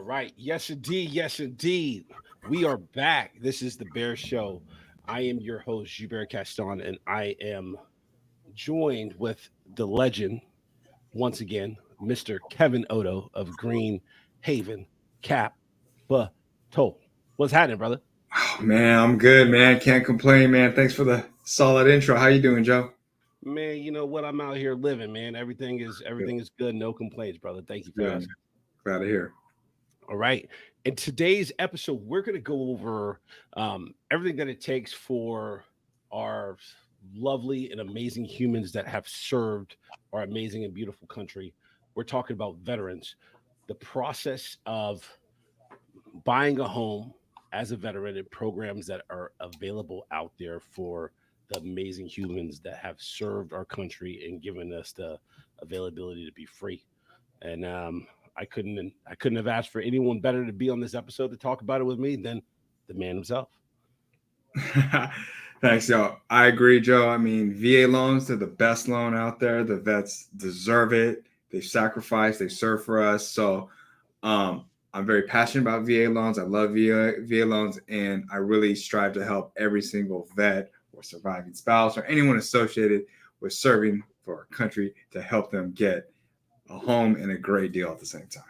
right. Yes, indeed. Yes, indeed. We are back. This is the Bear Show. I am your host, Joubert Caston, and I am joined with the legend once again, Mr. Kevin Odo of Green Haven Capital. What's happening, brother? Oh, man, I'm good, man. Can't complain, man. Thanks for the solid intro. How you doing, Joe? Man, you know what? I'm out here living, man. Good, Everything is good. No complaints, brother. Thank you for good. asking. Glad to hear. All right. In today's episode, we're going to go over everything that it takes for our lovely and amazing humans that have served our amazing and beautiful country. We're talking about veterans, the process of buying a home as a veteran and programs that are available out there for the amazing humans that have served our country and given us the availability to be free. And I couldn't have asked for anyone better to be on this episode to talk about it with me than the man himself. Thanks, Joe. I agree, Joe. I mean, VA loans, they're the best loan out there. The vets deserve it. They've sacrificed, they serve for us. So I'm very passionate about VA loans. I love VA loans, and I really strive to help every single vet or surviving spouse or anyone associated with serving for our country to help them get a home and a great deal at the same time.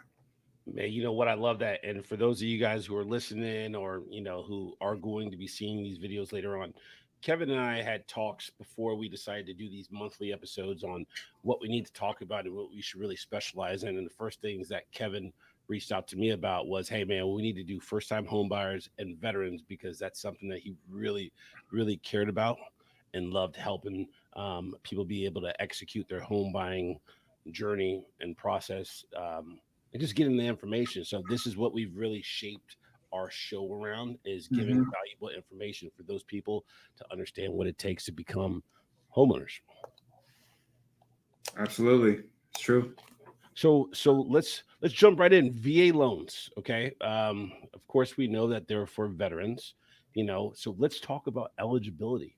Man, you know what? I love that. And for those of you guys who are listening or, who are going to be seeing these videos later on, Kevin and I had talks before we decided to do these monthly episodes on what we need to talk about and what we should really specialize in. And the first things that Kevin reached out to me about was, hey, man, we need to do first time home buyers and veterans because that's something that he really, really cared about and loved helping people be able to execute their home buying journey and process. And just getting the information. So this is what we've really shaped our show around is giving Hmm. valuable information for those people to understand what it takes to become homeowners. Absolutely. It's true. So let's jump right in. VA loans, okay? Of course, we know that they're for veterans. So let's talk about eligibility.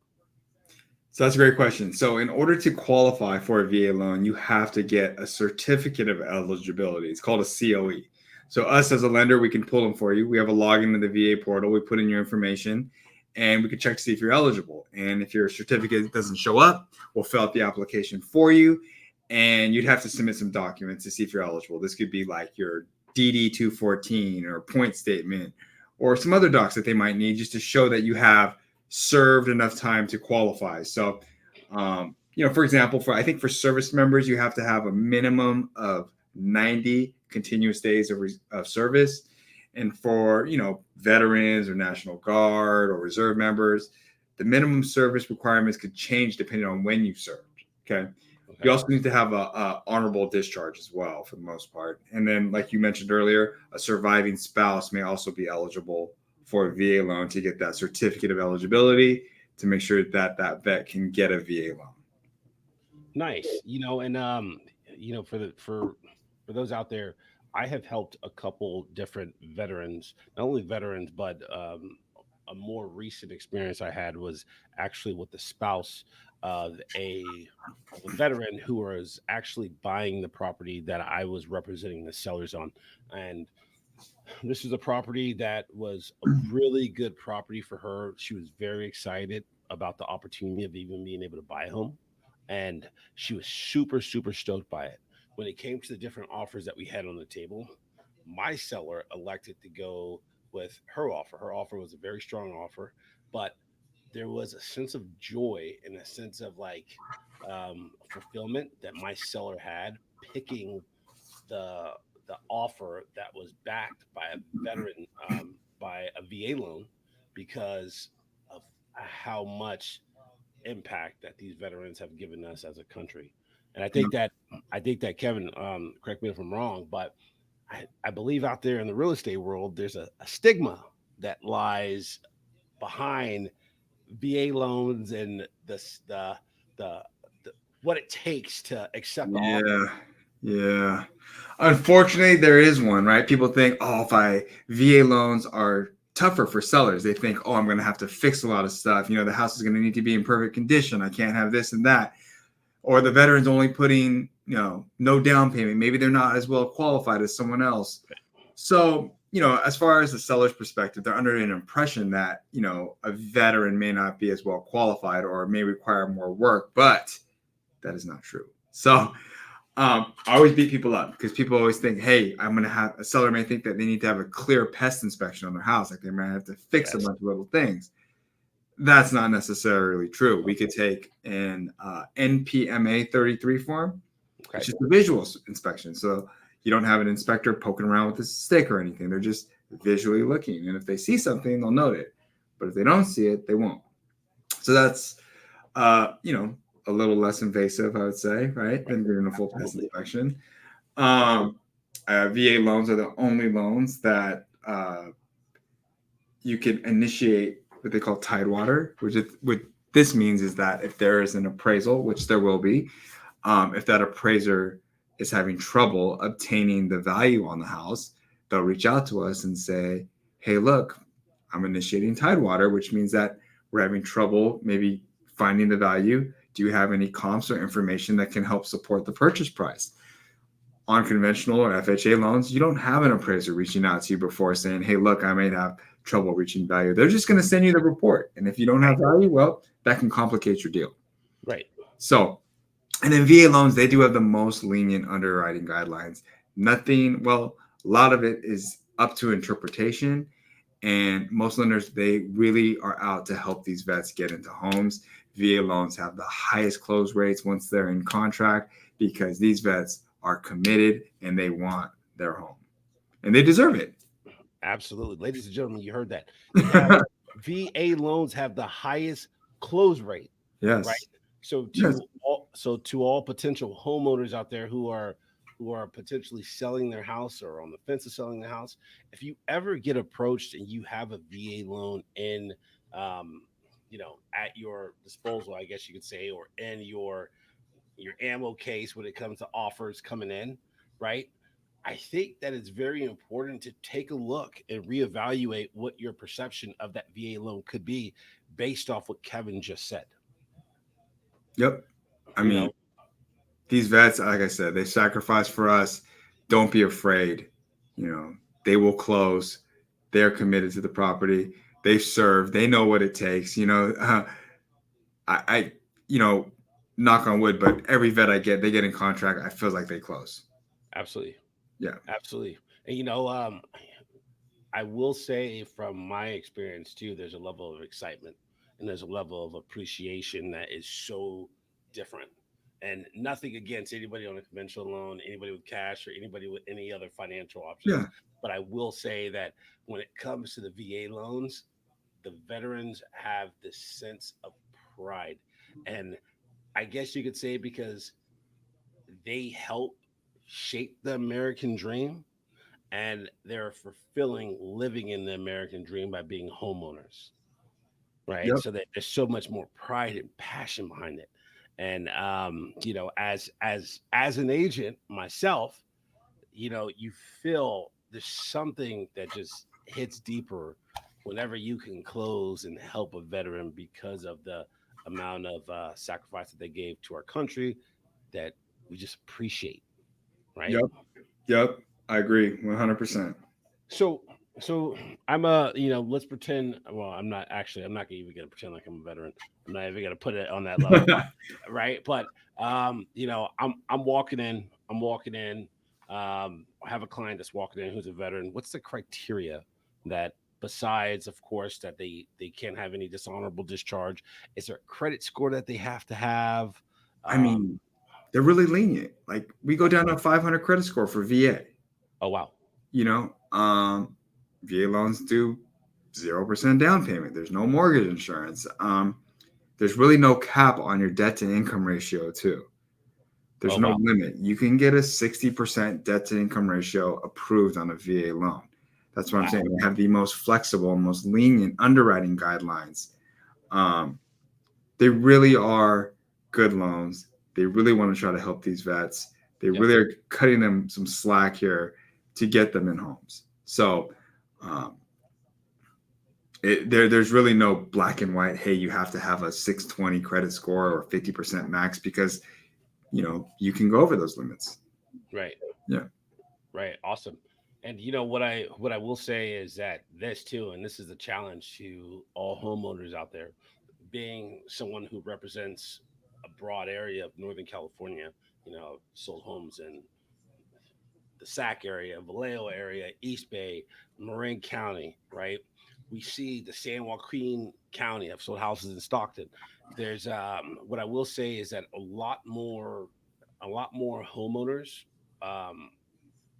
So that's a great question. So, in order to qualify for a VA loan, you have to get a certificate of eligibility. It's called a COE. So, us as a lender, we can pull them for you. We have a login to the VA portal. We put in your information and we can check to see if you're eligible. And if your certificate doesn't show up, we'll fill out the application for you. And you'd have to submit some documents to see if you're eligible. This could be like your DD 214 or point statement or some other docs that they might need just to show that you have served enough time to qualify. So, for example, I think for service members, you have to have a minimum of 90 continuous days of service. And for, veterans or National Guard or reserve members, the minimum service requirements could change depending on when you served. Okay. You Okay. also need to have a honorable discharge as well for the most part. And then, like you mentioned earlier, a surviving spouse may also be eligible for a VA loan to get that certificate of eligibility to make sure that that vet can get a VA loan. Nice. And for those out there, I have helped a couple different veterans, not only veterans, but a more recent experience I had was actually with the spouse of a veteran who was actually buying the property that I was representing the sellers on. And this is a property that was a really good property for her. She was very excited about the opportunity of even being able to buy a home. And she was super, super stoked by it. When it came to the different offers that we had on the table, my seller elected to go with her offer. Her offer was a very strong offer, but there was a sense of joy and a sense of fulfillment that my seller had picking the the offer that was backed by a veteran by a VA loan because of how much impact that these veterans have given us as a country. And I think that Kevin, correct me if I'm wrong, but I believe out there in the real estate world, there's a stigma that lies behind VA loans and the, the what it takes to accept the offer. Yeah. Yeah. Unfortunately, there is one, right? People think, oh, if I VA loans are tougher for sellers. They think, oh, I'm going to have to fix a lot of stuff. The house is going to need to be in perfect condition. I can't have this and that. Or the veteran's only putting, no down payment. Maybe they're not as well qualified as someone else. So, as far as the seller's perspective, they're under an impression that, a veteran may not be as well qualified or may require more work, but that is not true. So, I always beat people up because people always think, hey, a seller may think that they need to have a clear pest inspection on their house. Like they might have to fix a bunch of little things. That's not necessarily true. We could take an NPMA 33 form. Okay. It's just a visual inspection. So you don't have an inspector poking around with a stick or anything. They're just visually looking. And if they see something, they'll note it. But if they don't see it, they won't. So that's, a little less invasive, I would say, right? Than doing a full pest inspection. VA loans are the only loans that you can initiate what they call Tidewater, what this means is that if there is an appraisal, which there will be, if that appraiser is having trouble obtaining the value on the house, they'll reach out to us and say, hey, look, I'm initiating Tidewater, which means that we're having trouble maybe finding the value. Do you have any comps or information that can help support the purchase price? On conventional or FHA loans, you don't have an appraiser reaching out to you before saying, hey, look, I may have trouble reaching value. They're just going to send you the report. And if you don't have value, well, that can complicate your deal. Right. So, and then VA loans, they do have the most lenient underwriting guidelines. A lot of it is up to interpretation. And most lenders, they really are out to help these vets get into homes. VA loans have the highest close rates once they're in contract because these vets are committed and they want their home. And they deserve it. Absolutely. Ladies and gentlemen, you heard that. VA loans have the highest close rate. Yes. Right. So to all potential homeowners out there who are potentially selling their house or on the fence of selling the house, if you ever get approached and you have a VA loan in at your disposal, I guess you could say, or in your ammo case when it comes to offers coming in, right? I think that it's very important to take a look and reevaluate what your perception of that VA loan could be based off what Kevin just said. Yep. I mean, these vets, like I said, they sacrifice for us. Don't be afraid. They will close. They're committed to the property. They've served. They know what it takes. I knock on wood, but every vet they get in contract, I feel like they close. Absolutely. Yeah. Absolutely. And I will say from my experience too, there's a level of excitement and there's a level of appreciation that is so different. And nothing against anybody on a conventional loan, anybody with cash, or anybody with any other financial options. Yeah. But I will say that when it comes to the VA loans, the veterans have this sense of pride. And I guess you could say because they help shape the American dream and they're fulfilling living in the American dream by being homeowners. Right. Yep. So that there's so much more pride and passion behind it. And as an agent myself, you feel there's something that just hits deeper whenever you can close and help a veteran because of the amount of sacrifice that they gave to our country that we just appreciate. Right. Yep. I agree 100%. So I'm let's pretend. Well, I'm not even gonna pretend like I'm a veteran. I'm not even gonna put it on that level, right? But I'm walking in. I have a client that's walking in who's a veteran. What's the criteria that, besides, of course, that they can't have any dishonorable discharge? Is there a credit score that they have to have? I mean, they're really lenient. Like we go down to a 500 credit score for VA. Oh wow. VA loans do 0% down payment. There's no mortgage insurance. There's really no cap on your debt to income ratio too. There's no limit. You can get a 60% debt to income ratio approved on a VA loan. That's what I'm saying. We have the most flexible, most lenient underwriting guidelines. They really are good loans. They really want to try to help these vets. They really are cutting them some slack here to get them in homes. So there's really no black and white, hey, you have to have a 620 credit score or 50% max because, you can go over those limits. Right. Yeah. Right. Awesome. And what I will say is that this too, and this is a challenge to all homeowners out there, being someone who represents a broad area of Northern California, sold homes in the Sac area, Vallejo area, East Bay, Marin County, right? We see the San Joaquin County. I've sold houses in Stockton. There's what I will say is that a lot more homeowners um,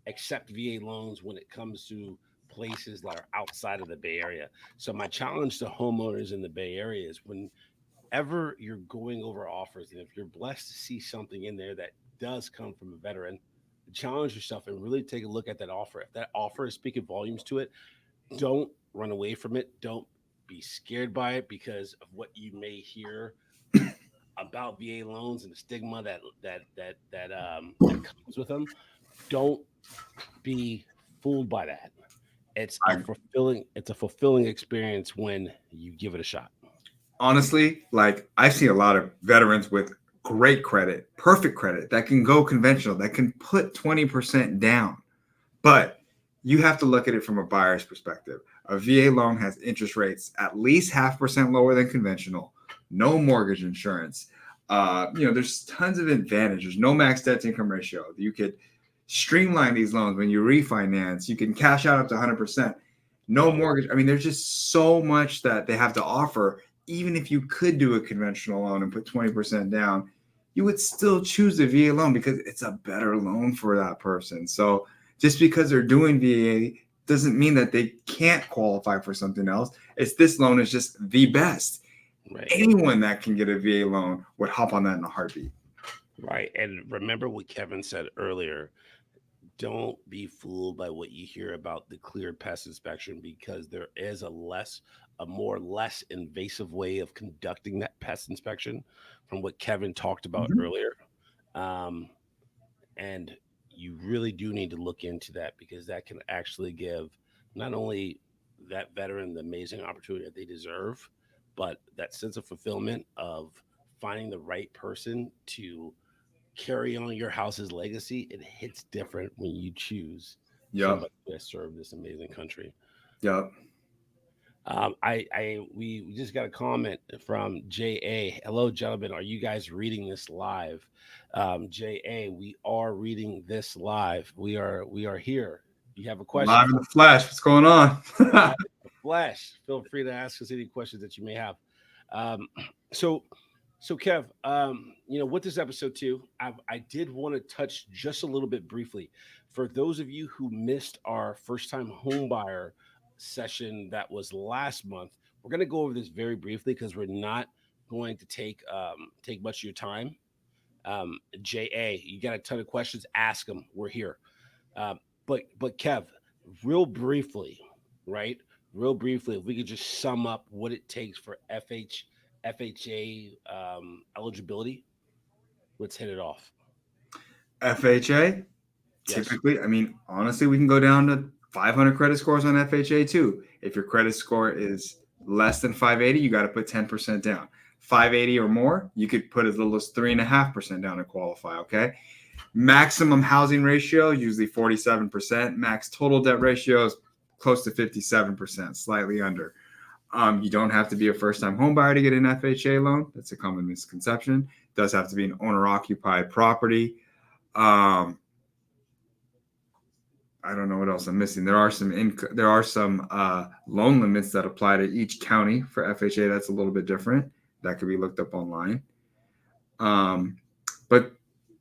accept VA loans when it comes to places that are outside of the Bay Area. So my challenge to homeowners in the Bay Area is whenever you're going over offers, and if you're blessed to see something in there that does come from a veteran, challenge yourself and really take a look at that offer. If that offer is speaking volumes to it, don't run away from it. Don't be scared by it because of what you may hear about VA loans and the stigma that comes with them. Don't be fooled by that. I It's a fulfilling experience when you give it a shot. honestly, like I've seen a lot of veterans with great credit, perfect credit that can go conventional, that can put 20% down. But you have to look at it from a buyer's perspective. A VA loan has interest rates at least 0.5% lower than conventional, no mortgage insurance. There's tons of advantages. No max debt to income ratio. You could streamline these loans when you refinance. You can cash out up to 100%. No Right. mortgage. I mean, there's just so much that they have to offer. Even if you could do a conventional loan and put 20% down, you would still choose the VA loan because it's a better loan for that person. So just because they're doing VA doesn't mean that they can't qualify for something else. It's this loan is just the best. Right. Anyone that can get a VA loan would hop on that in a heartbeat. Right. And remember what Kevin said earlier. Don't be fooled by what you hear about the clear pest inspection because there is a more less invasive way of conducting that pest inspection from what Kevin talked about Mhm. earlier. Um, and you really do need to look into that because that can actually give not only that veteran the amazing opportunity that they deserve, but that sense of fulfillment of finding the right person to carry on your house's legacy. It hits different when you choose Yep. somebody that served this amazing country. Yep. We just got a comment from JA. Hello, gentlemen. Are you guys reading this live? JA, we are reading this live. We are here. If you have a question Live in for the flesh. What's going on? live in the flesh, feel free to ask us any questions that you may have. Um, so, so Kev, with this episode too, I did want to touch just a little bit briefly for those of you who missed our first time home buyer session that was last month. We're going to go over this very briefly because we're not going to take much of your time. Ja, you got a ton of questions, ask them, we're here. But Kev, real briefly, right? Real briefly, if we could just sum up what it takes for FHA eligibility, let's hit it off. FHA, Yes. typically, I mean, honestly, we can go down to 500 credit scores on FHA too. If your credit score is less than 580, you got to put 10% down. 580 or more, you could put as little as 3.5% down to qualify. Okay. Maximum housing ratio, usually 47%. Max total debt ratio is close to 57%, slightly under. You don't have to be a first time home buyer to get an FHA loan. That's a common misconception. It does have to be an owner occupied property. Um, I don't know what else I'm missing. There are some loan limits that apply to each county for FHA. That's a little bit different. That could be looked up online. Um, but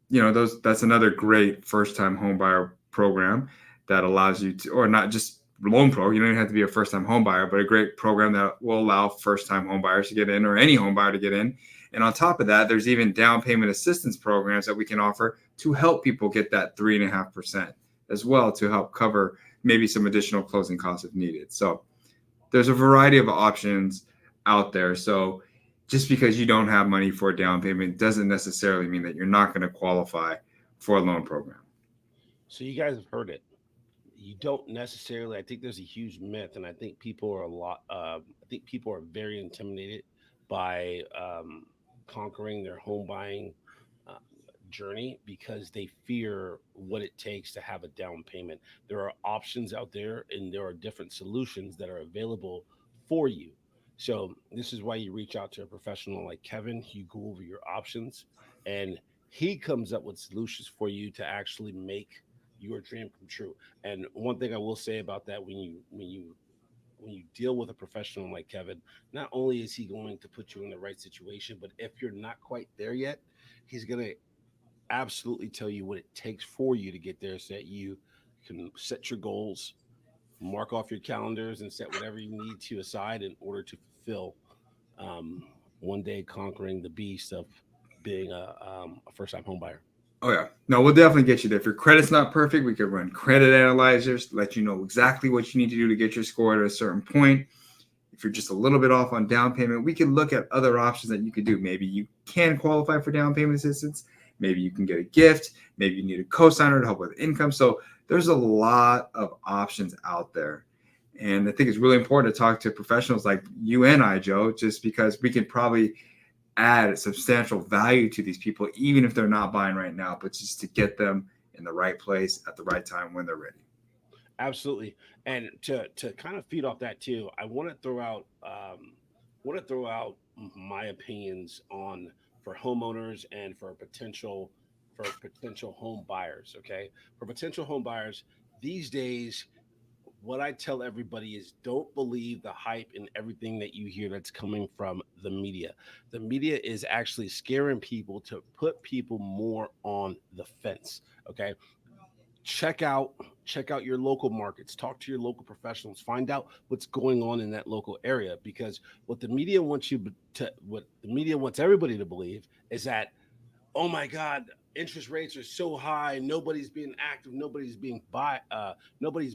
that's another great first time home buyer program that allows you to, or not just loan pro. You don't even have to be a first time home buyer, but a great program that will allow first time home buyers to get in, or any home buyer to get in. And on top of that, there's even down payment assistance programs that we can offer to help people get that 3.5% as well, to help cover maybe some additional closing costs if needed. So there's a variety of options out there. So just because you don't have money for a down payment doesn't necessarily mean that you're not going to qualify for a loan program. So you guys have heard it. You don't necessarily. I think there's a huge myth, and I think people are a lot. I think people are very intimidated by conquering their home buying uh, journey because they fear what it takes to have a down payment. There are options out there and there are different solutions that are available for you. So, this is why you reach out to a professional like Kevin. You go over your options and he comes up with solutions for you to actually make your dream come true. And one thing I will say about that, when you deal with a professional like Kevin, not only is he going to put you in the right situation, but if you're not quite there yet, he's going to absolutely tell you what it takes for you to get there so that you can set your goals, mark off your calendars, and set whatever you need to aside in order to fulfill um, one day conquering the beast of being a first time home buyer. Oh yeah, no, we'll definitely get you there. If your credit's not perfect, we could run credit analyzers, let you know exactly what you need to do to get your score at a certain point. If you're just a little bit off on down payment, we can look at other options that you could do. Maybe you can qualify for down payment assistance. Maybe you can get a gift. Maybe you need a cosigner to help with income. So there's a lot of options out there. And I think it's really important to talk to professionals like you and I, Joe, just because we can probably add substantial value to these people, even if they're not buying right now, but just to get them in the right place at the right time when they're ready. Absolutely. And to kind of feed off that too, I want to throw out my opinions on for homeowners and for potential home buyers. Okay, for potential home buyers these days, what I tell everybody is don't believe the hype and everything that you hear that's coming from the media. The media is actually scaring people to put people more on the fence. Okay, check out check out your local markets, talk to your local professionals, find out what's going on in that local area, because what the media wants everybody to believe is that, oh my god, interest rates are so high, nobody's being active, nobody's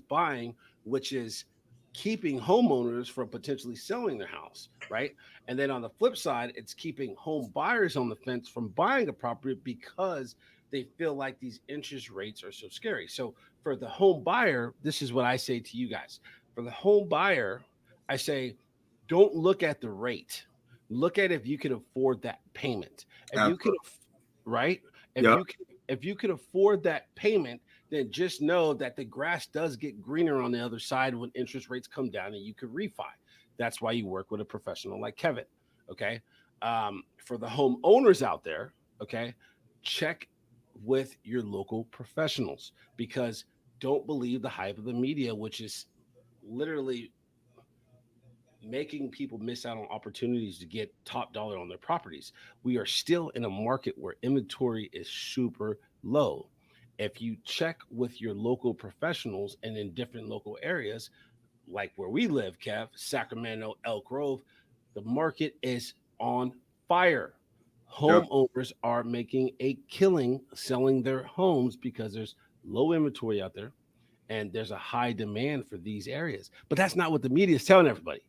buying, which is keeping homeowners from potentially selling their house, right? And then on the flip side, it's keeping home buyers on the fence from buying a property because they feel like these interest rates are so scary. So for the home buyer, this is what I say to you guys. For the home buyer, I say don't look at the rate. Look at if you can afford that payment. If you can, Absolutely. right? If Yep. you can, if you can afford that payment, then just know that the grass does get greener on the other side when interest rates come down and you can refi. That's why you work with a professional like Kevin. Okay. For the homeowners out there, okay, check with your local professionals, because don't believe the hype of the media, which is literally making people miss out on opportunities to get top dollar on their properties. We are still in a market where inventory is super low. If you check with your local professionals and in different local areas, like where we live, Kev, Sacramento, Elk Grove, the market is on fire. Yep. Homeowners are making a killing selling their homes because there's low inventory out there and there's a high demand for these areas. But that's not what the media is telling everybody.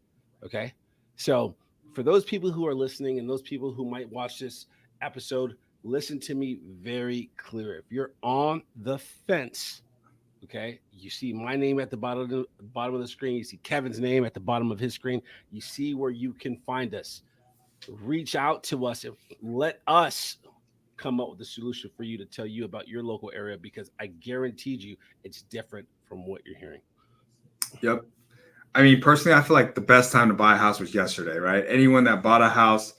Okay. So for those people who are listening and those people who might watch this episode, listen to me very clear. If you're on the fence, okay, you see my name at the bottom of the screen, you see Kevin's name at the bottom of his screen, you see where you can find us. Reach out to us and let us come up with a solution for you to tell you about your local area, because I guaranteed you it's different from what you're hearing. Yep. I mean, personally, I feel like the best time to buy a house was yesterday, right? Anyone that bought a house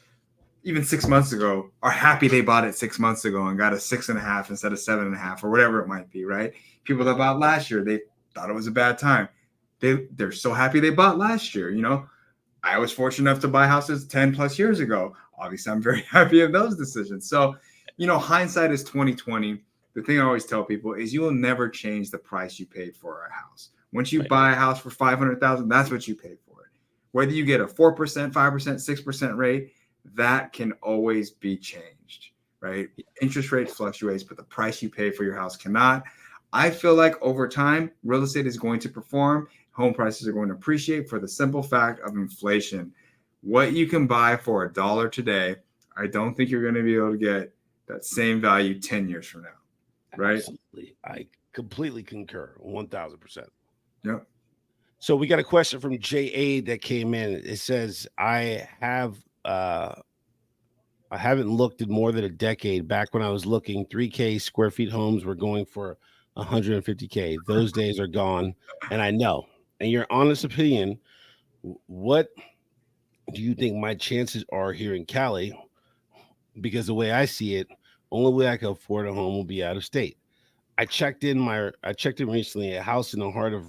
even 6 months ago are happy they bought it 6 months ago and got a 6.5 instead of 7.5 or whatever it might be, right? People that bought last year, they thought it was a bad time. They're so happy they bought last year. I was fortunate enough to buy houses 10 plus years ago. Obviously, I'm very happy of those decisions. So, hindsight is 2020. The thing I always tell people is you will never change the price you paid for a house. Once you Right. buy a house for 500,000, that's what you paid for it. Whether you get a 4%, 5%, 6% rate, that can always be changed, right? Interest rate fluctuates, but the price you pay for your house cannot. I feel like over time, real estate is going to perform. Home prices are going to appreciate for the simple fact of inflation. What you can buy for $1 today, I don't think you're going to be able to get that same value 10 years from now, right? Absolutely. I completely concur 1000%. Yep. So we got a question from JA that came in. It says, I have I haven't looked in more than a decade. Back when I was looking, 3K square feet homes were going for 150K. Those days are gone. And I know. In your honest opinion, what do you think my chances are here in Cali? Because the way I see it, only way I can afford a home will be out of state. I checked in recently. A house in the heart of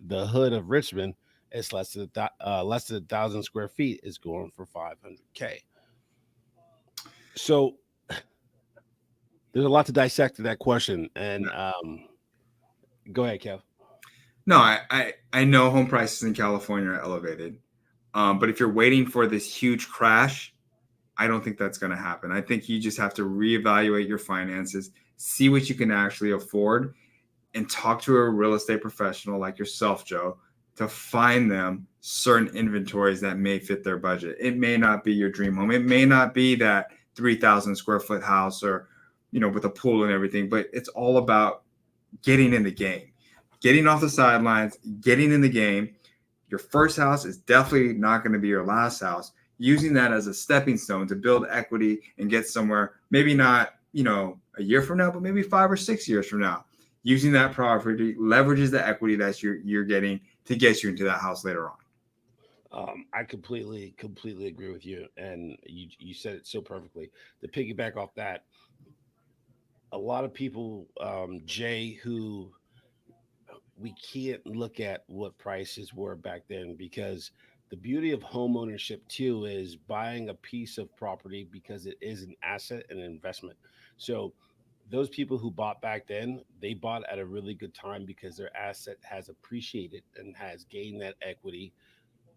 the hood of Richmond, it's less than 1,000 square feet, is going for 500K. So there's a lot to dissect to that question. And go ahead, Kev. No, I know home prices in California are elevated. But if you're waiting for this huge crash, I don't think that's going to happen. I think you just have to reevaluate your finances, see what you can actually afford, and talk to a real estate professional like yourself, Joe, to find them certain inventories that may fit their budget. It may not be your dream home. It may not be that 3,000 square foot house or, with a pool and everything, but it's all about getting in the game, getting off the sidelines, getting in the game. Your first house is definitely not going to be your last house. Using that as a stepping stone to build equity and get somewhere, maybe not, a year from now, but maybe 5 or 6 years from now. Using that property leverages the equity that you're getting to get you into that house later on. I completely agree with you, and you said it so perfectly. To piggyback off that, a lot of people, Jay, who we can't look at what prices were back then, because the beauty of home ownership too is buying a piece of property because it is an asset and an investment. So those people who bought back then, they bought at a really good time because their asset has appreciated and has gained that equity,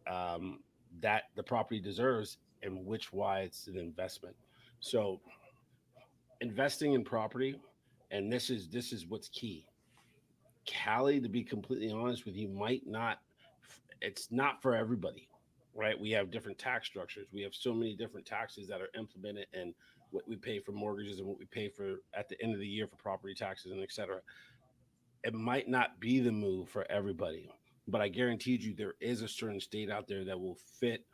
um, that the property deserves, and which why it's an investment. So investing in property, and this is what's key. Cali, to be completely honest with you, might not, it's not for everybody, right? We have different tax structures. We have so many different taxes that are implemented, and what we pay for mortgages and what we pay for at the end of the year for property taxes and etc. It might not be the move for everybody, but I guarantee you there is a certain state out there that will fit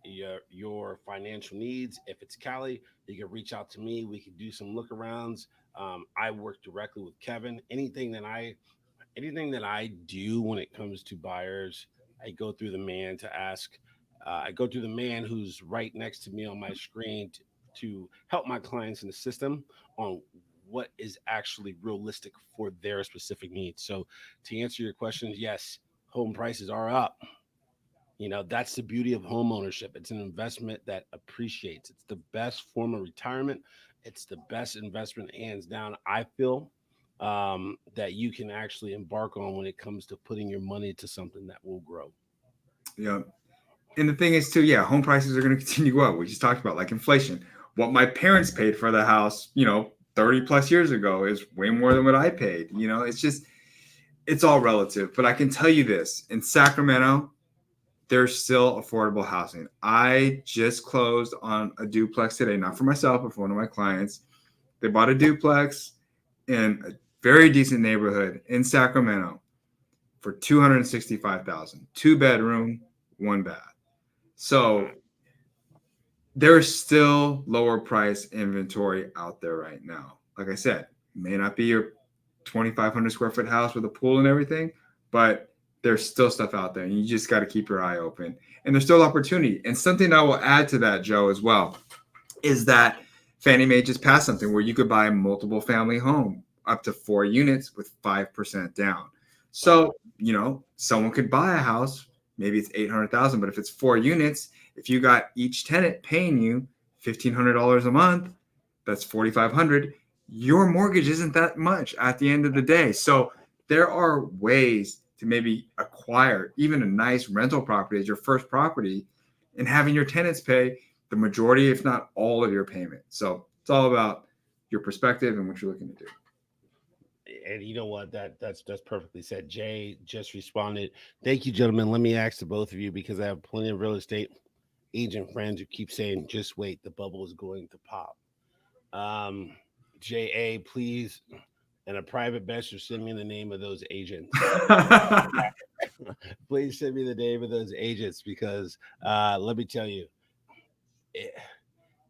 your financial needs. If it's Cali, you can reach out to me. We can do some lookarounds. I work directly with Kevin. Anything that I do when it comes to buyers, I go through the man to ask. I go through the man who's right next to me on my screen to help my clients in the system on what is actually realistic for their specific needs. So, to answer your questions, yes, home prices are up. That's the beauty of home ownership. It's an investment that appreciates. It's the best form of retirement. It's the best investment, hands down, I feel, that you can actually embark on when it comes to putting your money to something that will grow. Yeah. And the thing is, too, yeah, home prices are going to continue to go up. We just talked about like inflation. What my parents paid for the house, 30 plus years ago is way more than what I paid. It's all relative. But I can tell you this, in Sacramento, there's still affordable housing. I just closed on a duplex today, not for myself, but for one of my clients. They bought a duplex in a very decent neighborhood in Sacramento for 265,000. 2 bedroom, 1 bath. So there's still lower price inventory out there right now. Like I said, it may not be your 2,500 square foot house with a pool and everything, but there's still stuff out there, and you just got to keep your eye open. And there's still opportunity. And something I will add to that, Joe, as well, is that Fannie Mae just passed something where you could buy a multiple family home up to 4 units with 5% down. So, someone could buy a house, maybe it's 800,000, but if it's 4 units, if you got each tenant paying you $1,500 a month, that's 4,500. Your mortgage isn't that much at the end of the day. So there are ways to maybe acquire even a nice rental property as your first property and having your tenants pay the majority, if not all, of your payment. So it's all about your perspective and what you're looking to do. And you know what? That's perfectly said. Jay just responded. Thank you, gentlemen. Let me ask to both of you, because I have plenty of real estate agent friends who keep saying, "Just wait, the bubble is going to pop." Um, JA, please, and a private message, send me the name of those agents. Please send me the name of those agents, because let me tell you,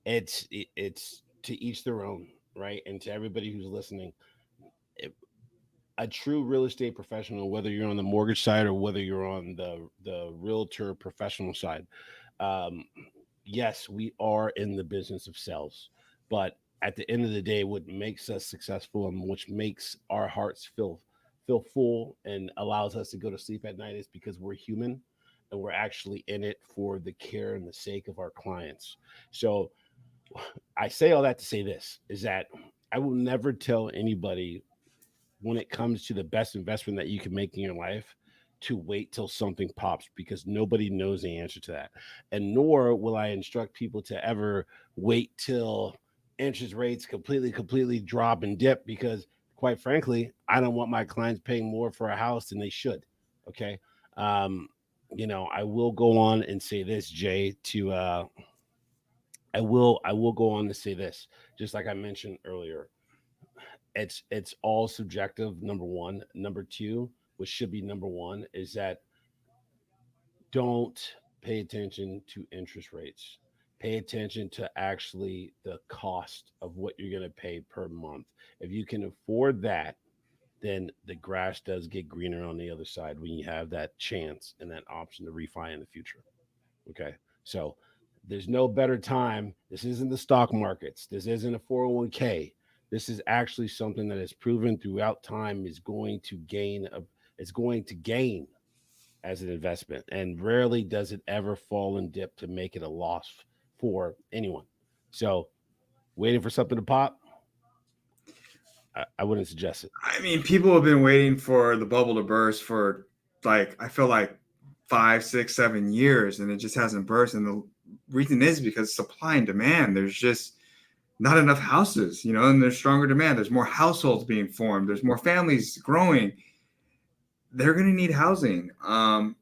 it's to each their own, right? And to everybody who's listening, it, a true real estate professional, whether you're on the mortgage side or whether you're on the realtor professional side, um, yes, we are in the business of sales, but at the end of the day, what makes us successful and which makes our hearts feel full and allows us to go to sleep at night is because we're human and we're actually in it for the care and the sake of our clients. So I say all that to say this is that I will never tell anybody when it comes to the best investment that you can make in your life to wait till something pops because nobody knows the answer to that. And nor will I instruct people to ever wait till interest rates completely drop and dip because quite frankly, I don't want my clients paying more for a house than they should. Okay. Um, I will go on and say this, Jay, to I will go on to say this, just like I mentioned earlier, it's all subjective. Number one. Number two, which should be number one, is that don't pay attention to interest rates. Pay attention to actually the cost of what you're going to pay per month. If you can afford that, then the grass does get greener on the other side when you have that chance and that option to refi in the future. Okay. So there's no better time. This isn't the stock markets. This isn't a 401k. This is actually something that is proven throughout time is going to gain it's going to gain as an investment. And rarely does it ever fall and dip to make it a loss for anyone. So waiting for something to pop, I wouldn't suggest it. I mean, people have been waiting for the bubble to burst for like I feel like 5, 6, 7 years, and it just hasn't burst. And the reason is because supply and demand. There's just not enough houses, and there's stronger demand. There's more households being formed. There's more families growing. They're going to need housing, and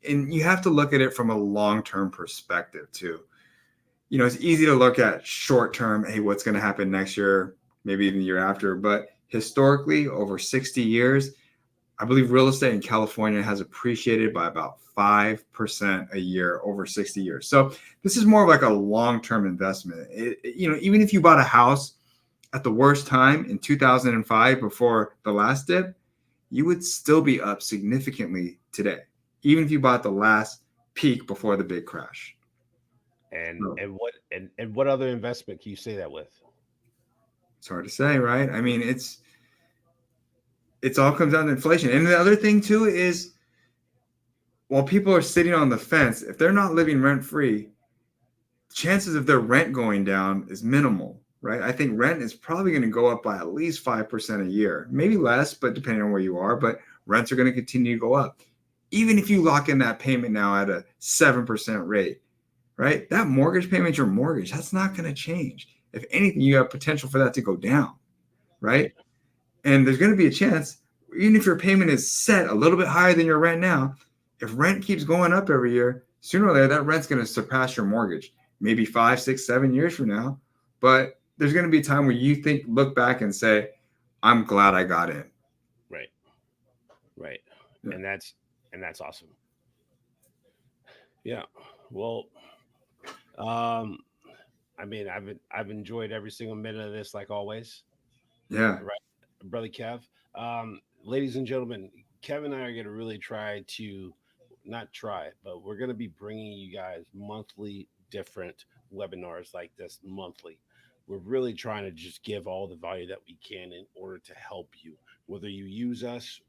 you have to look at it from a long-term perspective too. It's easy to look at short-term. Hey, what's going to happen next year? Maybe even the year after. But historically, over 60 years, I believe real estate in California has appreciated by about 5% a year over 60 years. So this is more of like a long-term investment. Even if you bought a house at the worst time in 2005 before the last dip, you would still be up significantly today, even if you bought the last peak before the big crash. And So and what and what other investment can you say that with? it's hard to say, right? I mean, it's all comes down to inflation. And the other thing too is while people are sitting on the fence, if they're not living rent free, chances of their rent going down is minimal, right? I think rent is probably going to go up by at least 5% a year, maybe less, but depending on where you are, but rents are going to continue to go up. Even if you lock in that payment now at a 7% rate, right? That mortgage payment, your mortgage, that's not going to change. If anything, you have potential for that to go down, right? Right. And there's going to be a chance, even if your payment is set a little bit higher than your rent now, if rent keeps going up every year, sooner or later that rent's going to surpass your mortgage. Maybe 5, 6, 7 years from now, but there's going to be a time where you look back and say, "I'm glad I got in." Right. Right. Yeah. And that's awesome. Yeah. Well, um, I mean, I've enjoyed every single minute of this, like always. Yeah. Right, brother Kev. Ladies and gentlemen, Kev and I are going to really try to not try, but we're going to be bringing you guys monthly different webinars like this monthly. We're really trying to just give all the value that we can in order to help you. Whether you use us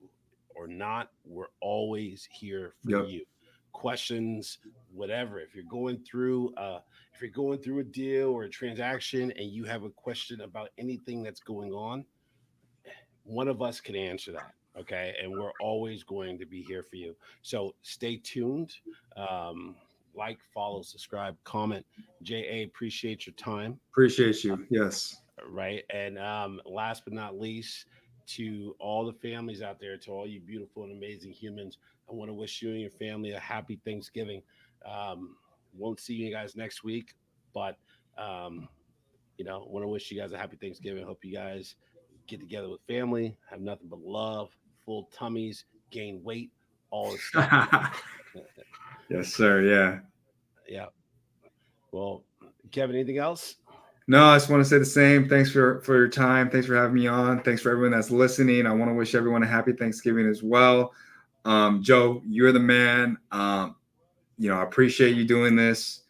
or not, we're always here for Yep. you. Questions, whatever. If you're going through a deal or a transaction and you have a question about anything that's going on, one of us can answer that. Okay. And we're always going to be here for you. So stay tuned. Um, like, follow, subscribe, comment. JA, appreciate your time. Appreciate you. Yes. Right. And last but not least, to all the families out there, to all you beautiful and amazing humans, I want to wish you and your family a happy Thanksgiving. Um, won't see you guys next week, but um, want to wish you guys a happy Thanksgiving. Hope you guys get together with family, have nothing but love, full tummies, gain weight, all the stuff. Yes, sir. Yeah. Yeah. Well, Kevin, anything else? No, I just want to say the same. Thanks for your time. Thanks for having me on. Thanks for everyone that's listening. I want to wish everyone a happy Thanksgiving as well. Joe, you're the man. I appreciate you doing this.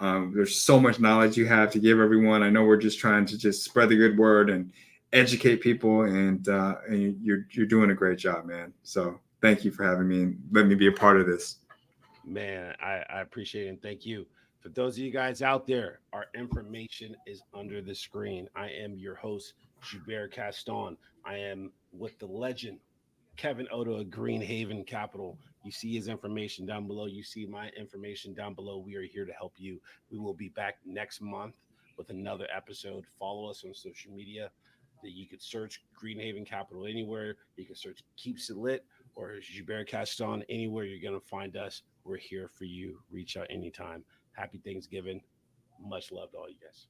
There's so much knowledge you have to give everyone. I know we're just trying to just spread the good word and educate people, and you're doing a great job, man. So thank you for having me and let me be a part of this. Man, I appreciate it and thank you. For those of you guys out there, our information is under the screen. I am your host, Joubert Caston. I am with the legend, Kevin Odo of Greenhaven Capital. You see his information down below. You see my information down below. We are here to help you. We will be back next month with another episode. Follow us on social media. That you could search Greenhaven Capital anywhere. You can search Keeps It Lit or Joubert Caston anywhere. You're gonna find us. We're here for you. Reach out anytime. Happy Thanksgiving. Much love to all you guys.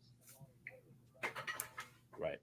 Right.